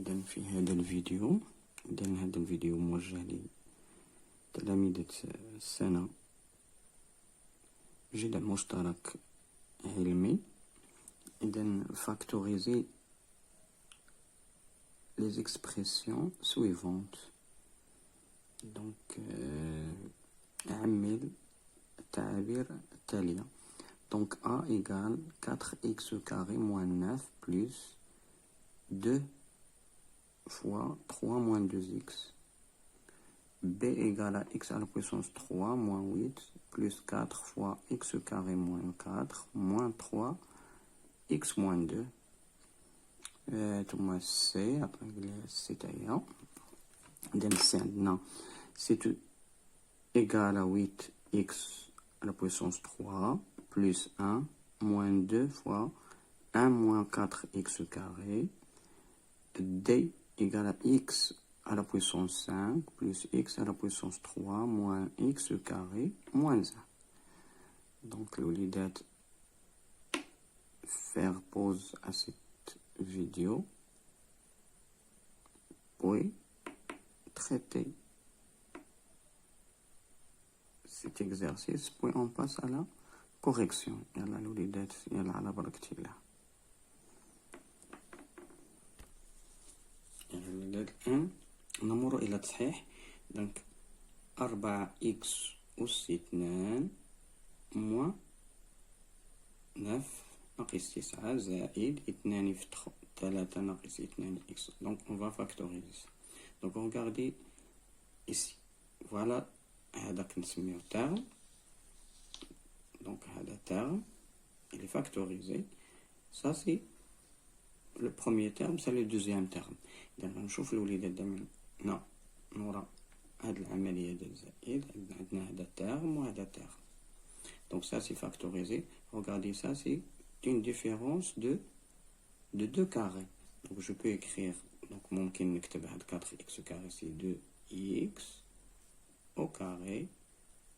إذن في هذا الفيديو موجه لتلاميذ السنة جدع مشترك علمي. إذن factoriser les expressions suivantes. Donc أعمل التعابير التالية. Donc A égale 4x carré moins 9 plus 2 fois 3 moins 2x. B égale à x à la puissance 3 moins 8 plus 4 fois x carré moins 4 moins 3 x moins 2. ثم C après C تاعي. إذن C عندنا c'est égal à 8x à la puissance 3 plus 1 moins 2 fois 1 moins 4x carré. D égale à x à la puissance 5 plus x à la puissance 3 moins x carré moins 1. Donc l'olidat faire pause à cette vidéo puis traiter cet exercice puis on passe à la correction. يلا الوليدات يلا على بركة الله. يلا الوليدات الآن نمر إلى تصحيح. دونك 4x أس 2 موان 9 ناقص 9 زائد 2 يفتح 3 ناقص 2x. Donc on va factoriser ça. Donc regardez ici. Voilà هذا كنسميو terme. Donc هذا terme il est factorisé. Ça c'est le premier terme, c'est le deuxième terme. إذا غنشوف الوليدات دائما نورا هاد العملية ديال زائد عندنا هذا terme وهذا terme. Donc ça c'est factorisé. Regardez ça, c'est une différence de 2 carrés. Donc je peux écrire, donc ممكن نكتب هاد 4x carré c'est 2x au carré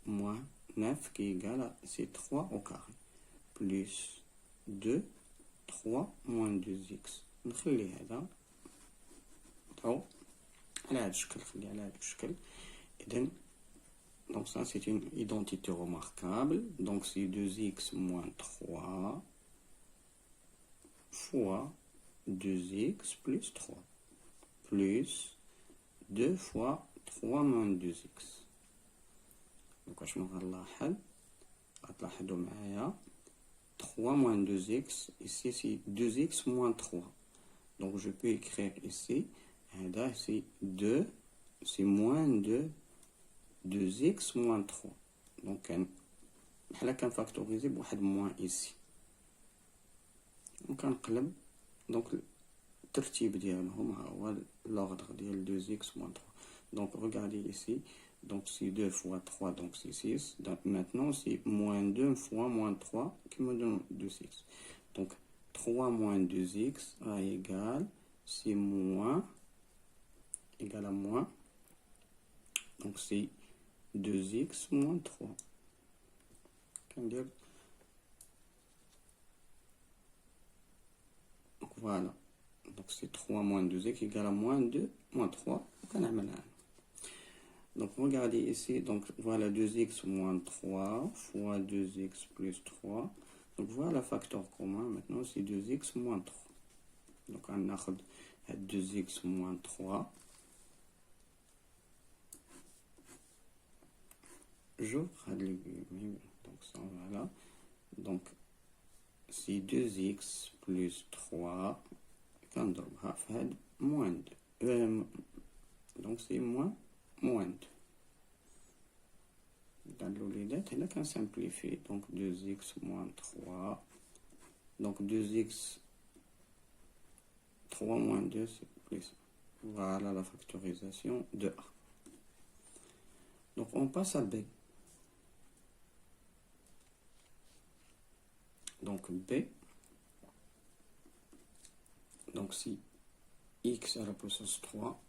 moins 9 qui est égal à c'est 3 au carré plus 2 3 moins 2x. نخلي هذا أو على هذا الشكل، نخلي على هذا الشكل. إذن donc ça c'est une identité remarquable. Donc c'est 2x moins 3 fois 2x plus 3 plus 2 fois 3 moins 2x. Donc شنو غنلاحظ؟ غتلاحظوا معايا 3 moins 2x, ici c'est 2x moins 3. Donc je peux écrire ici, c'est 2, c'est moins 2x moins 3. Donc بحال كنفاكتوريزي بواحد موان ici. وكنقلب دونك الترتيب ديالهم ها هو l'ordre ديال 2x moins 3. Donc regardez ici. Donc c'est 2 fois 3, donc c'est 6. Donc maintenant c'est moins 2 fois moins 3 qui me donne 2x. Donc 3 moins 2x égale, c'est moins, égal à moins. Donc c'est 2x moins 3. Donc voilà. Donc c'est 3 moins 2x égale à moins 2 moins 3. Donc regardez ici, donc voilà 2x moins 3 fois 2x plus 3. Donc voilà facteur commun, maintenant c'est 2x moins 3. Donc on a 2x moins 3. J'ouvre les guillemets, donc ça voilà. Donc c'est 2x plus 3. Moins 2. Donc c'est moins 2. Dans l'olidette, il a simplifié. Donc 2x moins 3. Donc 2x 3 moins 2, c'est plus. Voilà la factorisation de A. Donc on passe à B. Donc B. Donc si x à la puissance 3.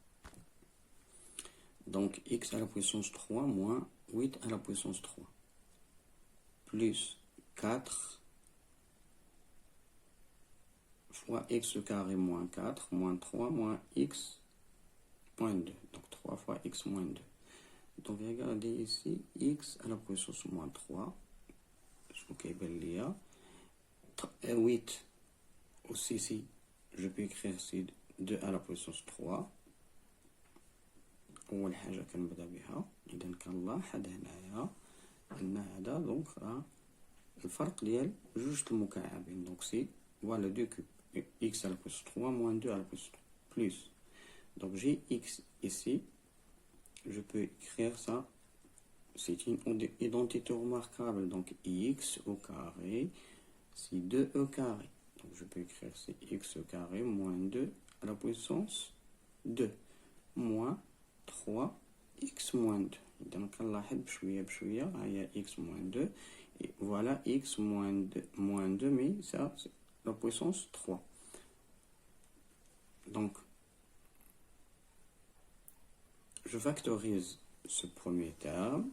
Donc x à la puissance 3 moins 8 à la puissance 3 plus 4 fois x carré moins 4 moins 3 moins x moins 2. Donc 3 fois x moins 2. Donc regardez ici, x à la puissance moins 3. Je vais 8 aussi ici. Je peux écrire ici 2 à la puissance 3. أول حاجة كنبدا بها. إذا كنلاحظ هنايا أن هذا دونك راه الفرق ديال جوج المكعبين. دونك سي فوالا دو كوب x à la puissance 3 moins 2 à la puissance 3 plus. Donc j'ai x ici. Je peux écrire ça. C'est une identité remarquable. Donc x au carré, c'est 2e carré. Donc je peux écrire c'est x au carré moins 2 à la puissance 2 moins 3 x moins 2. Donc نلاحظ بشوية بشوية هي x moins 2 et voilà x moins 2 mais ça c'est la puissance 3. Donc je factorise ce premier terme.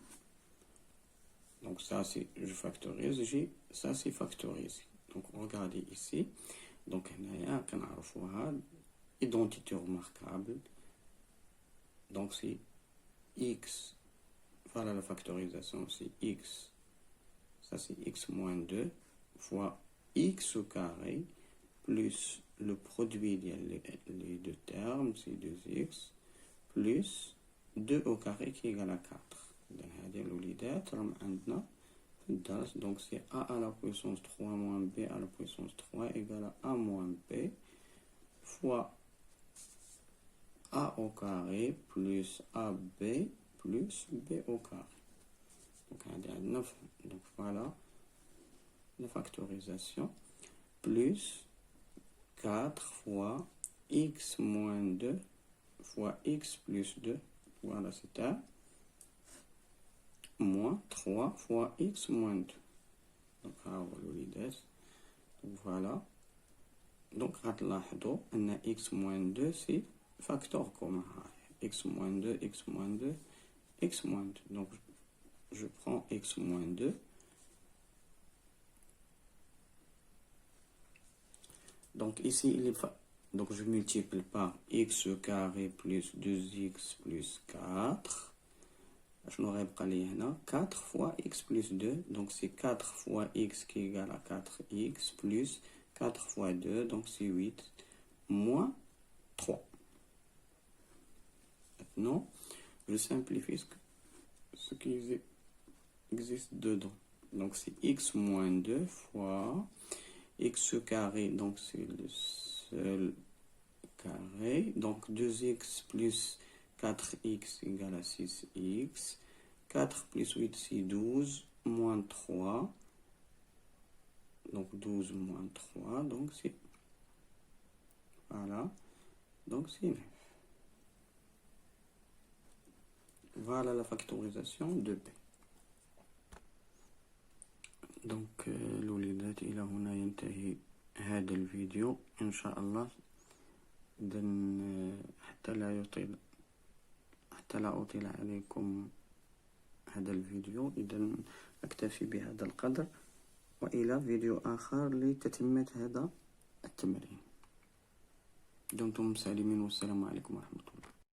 Donc ça c'est je factorise, j'ai ça c'est factorisé. Donc regardez ici. Donc هنايا كنعرفوها identité remarquable. Donc c'est x, voilà la factorisation, c'est x, ça c'est x moins 2 fois x au carré plus le produit les deux termes, c'est 2x plus 2 au carré qui est égal à 4. Donc c'est a à la puissance 3 moins b à la puissance 3 égale à a moins b fois a au carré plus ab plus b au carré. Donc voilà la factorisation plus 4 fois x moins 2 fois x plus 2. Voilà, c'est un moins 3 fois x moins 2. Donc voilà. Donc هتلاحظوا ان x moins 2 c'est facteur commun. X moins 2, x moins 2, x moins 2. Donc je prends x moins 2. Donc ici il est donc je multiplie par x carré plus 2x plus 4. Je n'aurai pas les 4 fois x plus 2. Donc c'est 4 fois x qui est égal à 4x plus 4 fois 2. Donc c'est 8 moins 3. Maintenant, je simplifie ce qui existe dedans. Donc c'est x moins 2 fois x carré. Donc c'est le seul carré. Donc 2x plus 4x égale à 6x. 4 plus 8 c'est 12 moins 3. Donc 12 moins 3. Donc c'est... Voilà. Donc c'est 9. Voilà la factorisation de b. Donc الوليدات إلى هنا ينتهي هذا الفيديو إن شاء الله. إذا حتى لا أطيل عليكم هذا الفيديو، إذا أكتفي بهذا القدر وإلى فيديو آخر لتتمة هذا التمرين. دمتم سالمين والسلام عليكم ورحمة الله.